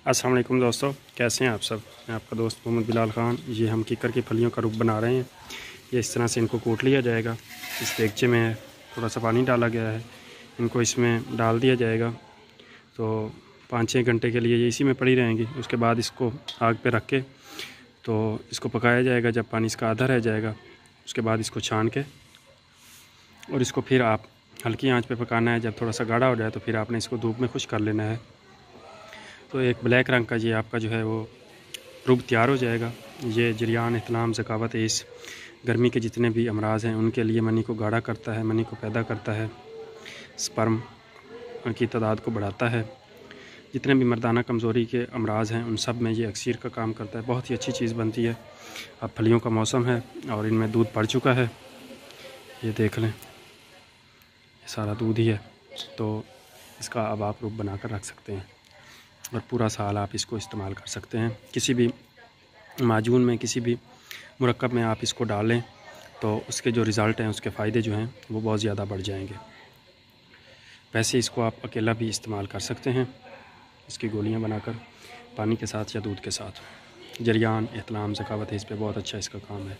अस्सलाम वालेकुम दोस्तों, कैसे हैं आप सब। मैं आपका दोस्त मोहम्मद बिलाल ख़ान। ये हम किकर की फलियों का रूप बना रहे हैं। ये इस तरह से इनको कूट लिया जाएगा। इस देगचे में थोड़ा सा पानी डाला गया है, इनको इसमें डाल दिया जाएगा। तो 5-6 घंटे के लिए ये इसी में पड़ी रहेंगी। उसके बाद इसको आग पे रख के तो इसको पकाया जाएगा। जब पानी इसका आधा रह जाएगा उसके बाद इसको छान के और इसको फिर आप हल्की आंच पे पकाना है। जब थोड़ा सा गाढ़ा हो जाए तो फिर आपने इसको धूप में खुश कर लेना है। तो एक ब्लैक रंग का ये आपका जो है वो रूप तैयार हो जाएगा। ये जरियान एहतलाम ज़कावत इस गर्मी के जितने भी अमराज़ हैं उनके लिए मनी को गाढ़ा करता है, मनी को पैदा करता है, स्पर्म की तादाद को बढ़ाता है। जितने भी मर्दाना कमज़ोरी के अमराज़ हैं उन सब में ये अक्सीर का काम करता है। बहुत ही अच्छी चीज़ बनती है। अब फलियों का मौसम है और इनमें दूध पड़ चुका है, ये देख लें, ये सारा दूध ही है। तो इसका अब आप रूप बना कर रख सकते हैं और पूरा साल आप इसको इस्तेमाल कर सकते हैं। किसी भी माजून में, किसी भी मुरक्कब में आप इसको डालें तो उसके जो रिज़ल्ट हैं, उसके फ़ायदे जो हैं वो बहुत ज़्यादा बढ़ जाएंगे। वैसे इसको आप अकेला भी इस्तेमाल कर सकते हैं, इसकी गोलियां बनाकर पानी के साथ या दूध के साथ। जरियान एहतलाम ज़कावत है, इस पर बहुत अच्छा इसका काम है।